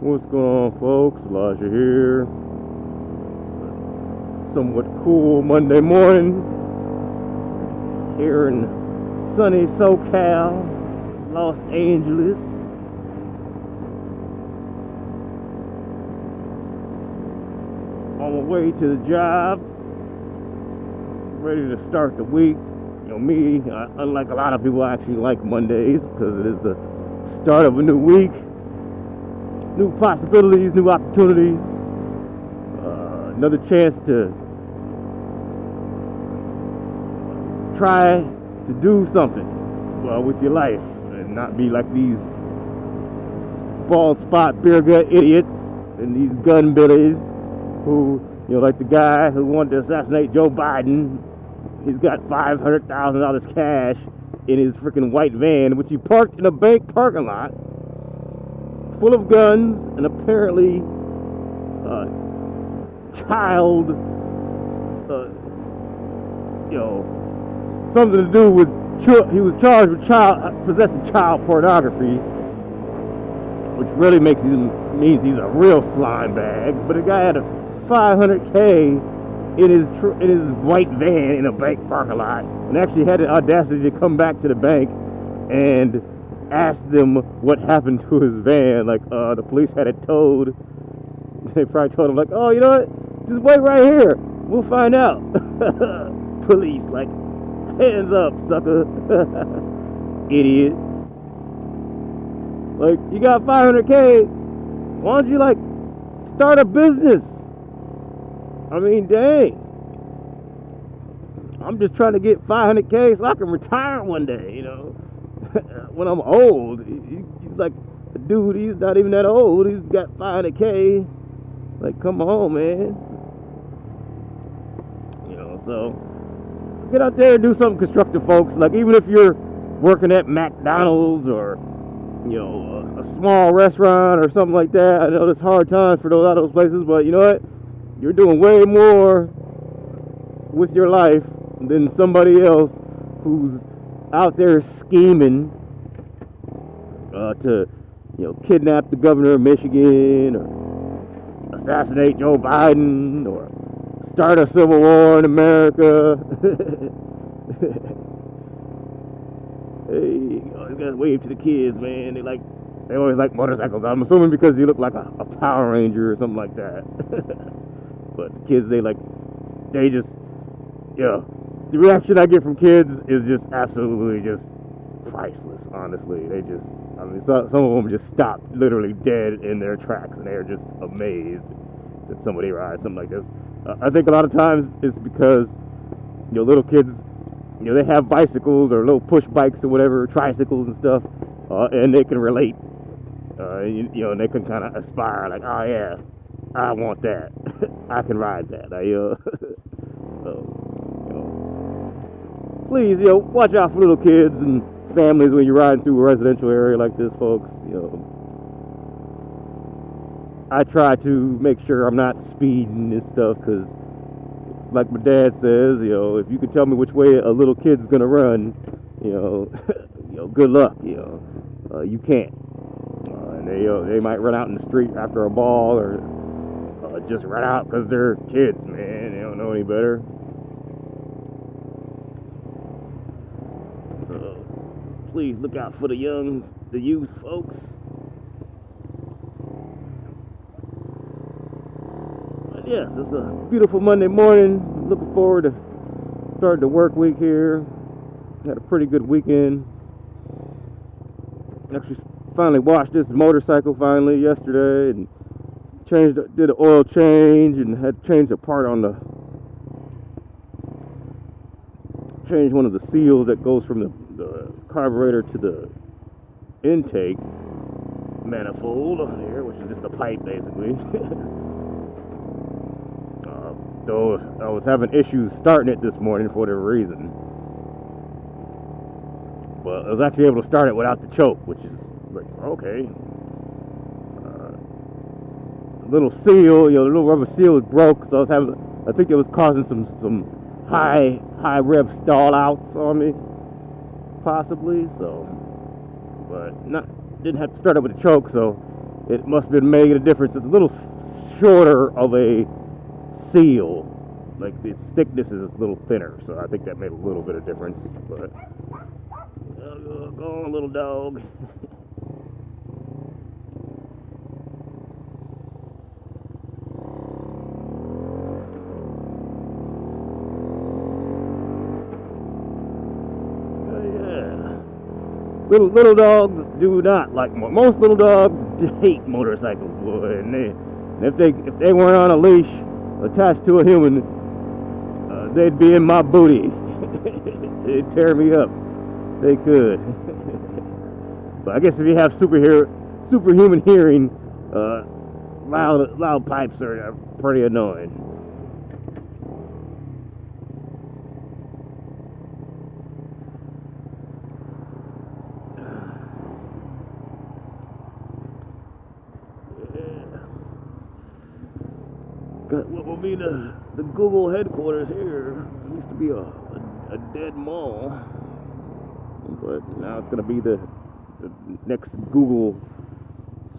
What's going on, folks? Elijah here. Somewhat cool Monday morning here in sunny SoCal, Los Angeles. On my way to the job, ready to start the week. You know, me, unlike a lot of people, I actually like Mondays because it is the start of a new week. New possibilities, new opportunities, another chance to try to do something with your life and not be like these bald spot beer gut idiots and these gun billies who, like the guy who wanted to assassinate Joe Biden. He's got $500,000 cash in his freaking white van, which he parked in a bank parking lot, full of guns and apparently child, something to do with. He was charged with possessing child pornography, which really means he's a real slime bag. But the guy had a $500K in his white van in a bank parking lot, and actually had the audacity to come back to the bank and asked them what happened to his van. Like, the police had it towed. They probably told him, like, oh, you know what? Just wait right here. We'll find out. Police, like, hands up, sucker. Idiot. Like, you got $500K. Why don't you, like, start a business? I mean, dang. I'm just trying to get $500K so I can retire one day, when I'm old. He's like a dude, he's not even that old. He's got $500K. Like, come on, man. So get out there and do something constructive, folks. Like, even if you're working at McDonald's or, a small restaurant or something like that. I know it's hard times for a lot of those places, but you know what? You're doing way more with your life than somebody else who's out there scheming to, kidnap the governor of Michigan or assassinate Joe Biden or start a civil war in America. Hey, you gotta wave to the kids, man. They always like motorcycles. I'm assuming because you look like a Power Ranger or something like that. But the kids, the reaction I get from kids is just absolutely just priceless, honestly. Some of them just stop literally dead in their tracks, and they're just amazed that somebody rides something like this. I think a lot of times it's because, little kids, they have bicycles or little push bikes or whatever, tricycles and stuff, and they can relate, and they can kind of aspire, like, oh yeah, I want that. I can ride that. So, please, watch out for little kids and families when you're riding through a residential area like this, folks. I try to make sure I'm not speeding and stuff, because like my dad says, if you can tell me which way a little kid's gonna run, good luck. You can't. And they might run out in the street after a ball, or just run out because they're kids, man. They don't know any better. So please look out for the youth, folks. But yes, it's a beautiful Monday morning. Looking forward to starting the work week here. Had a pretty good weekend. Actually, finally washed this motorcycle yesterday, and did an oil change, and had to change change one of the seals that goes from the carburetor to the intake manifold on here, which is just a pipe basically. Though I was having issues starting it this morning for whatever reason, but I was actually able to start it without the choke, which is like, okay. The little seal, the little rubber seal was broke, so I think it was causing some high rev stall outs on me, possibly. So, but didn't have to start it with a choke, so it must have been making a difference. It's a little shorter of a seal. Like its thickness is a little thinner, so I think that made a little bit of difference. But go on, little dog. Little dogs do not like most little dogs hate motorcycles, boy. And if they weren't on a leash attached to a human, they'd be in my booty. They'd tear me up. They could. But I guess if you have superhuman hearing, loud pipes are pretty annoying. Got what will be the Google headquarters here. It used to be a dead mall, but now it's going to be the next Google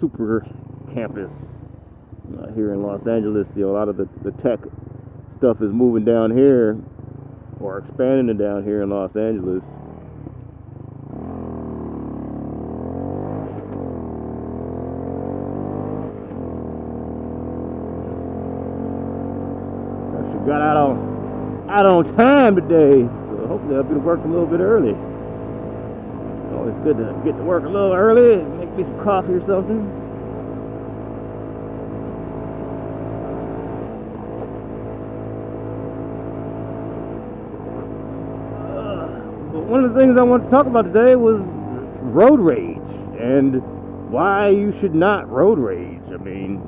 super campus here in Los Angeles. You know, a lot of the tech stuff is moving down here or expanding down here in Los Angeles. Got out on time today, so hopefully I'll be to work a little bit early. It's always good to get to work a little early, make me some coffee or something. But one of the things I want to talk about today was road rage and why you should not road rage. I mean,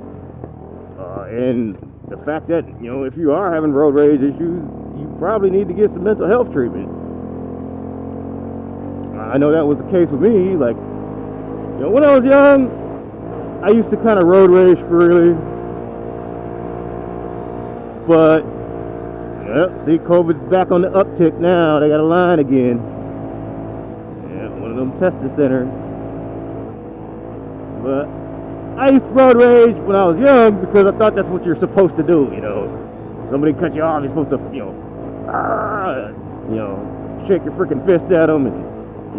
and the fact that, you know, if you are having road rage issues, you probably need to get some mental health treatment. I know that was the case with me. Like, you know, when I was young, I used to kind of road rage freely. But, yeah, see, COVID's back on the uptick now. They got a line again. Yeah, one of them testing centers. But I used to road rage when I was young because I thought that's what you're supposed to do, you know. Somebody cut you off, you're supposed to, you know, shake your freaking fist at them and,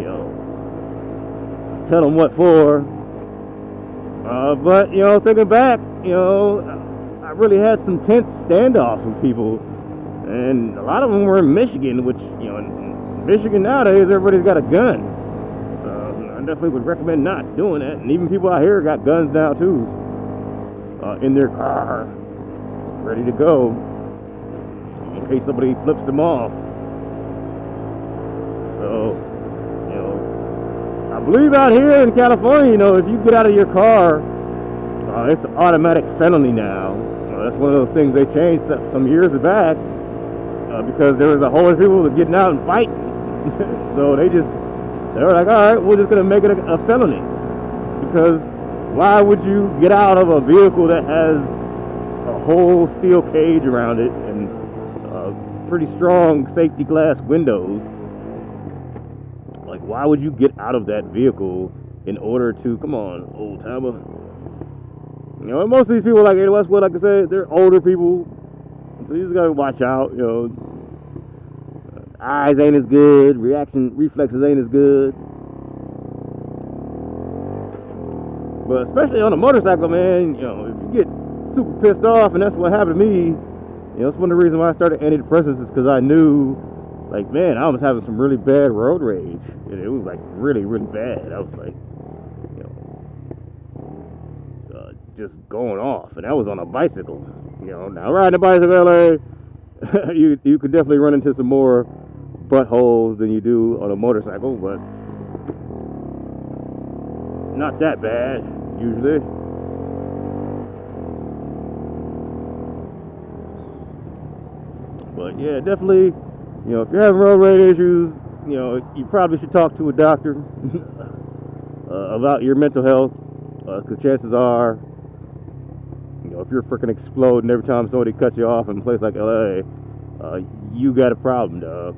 you know, tell them what for. But, you know, thinking back, you know, I really had some tense standoffs with people, and a lot of them were in Michigan, which, you know, in Michigan nowadays, everybody's got a gun. I definitely would recommend not doing that. And even people out here got guns now too, in their car, ready to go in case somebody flips them off. So, you know, I believe out here in California, you know, if you get out of your car, it's an automatic felony now. That's one of those things they changed some years back because there was a whole bunch of people getting out and fighting. So they were like, all right, we're just going to make it a felony. Because why would you get out of a vehicle that has a whole steel cage around it and pretty strong safety glass windows? Like, why would you get out of that vehicle in order to, come on, old timer? You know, most of these people, like in Westwood, like I said, they're older people. So you just got to watch out, you know. Eyes ain't as good, reflexes ain't as good. But especially on a motorcycle, man, you know, if you get super pissed off, and that's what happened to me, you know, it's one of the reasons why I started antidepressants is because I knew, like, man, I was having some really bad road rage. And it was like really, really bad. I was like, you know, just going off, and that was on a bicycle. You know, now riding a bicycle, LA, you could definitely run into some more buttholes than you do on a motorcycle, but not that bad usually. But yeah, definitely, you know, if you're having road rage issues, you know, you probably should talk to a doctor about your mental health, because chances are, you know, if you're freaking exploding every time somebody cuts you off in a place like LA, you got a problem, dog.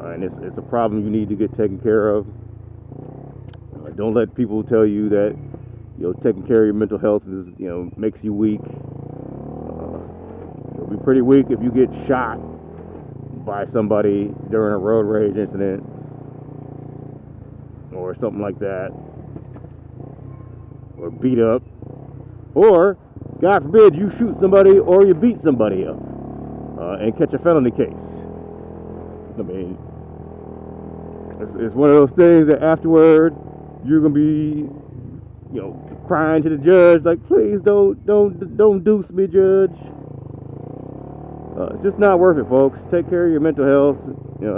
And it's a problem you need to get taken care of. Don't let people tell you that taking care of your mental health is, makes you weak. You'll be pretty weak if you get shot by somebody during a road rage incident or something like that, or beat up, or God forbid you shoot somebody or you beat somebody up and catch a felony case. I mean, it's one of those things that afterward you're gonna be, crying to the judge like, please don't deuce me, judge. It's just not worth it, folks. Take care of your mental health.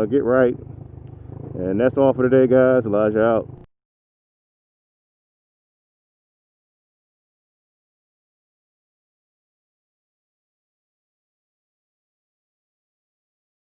Get right. And that's all for today, guys. Elijah out.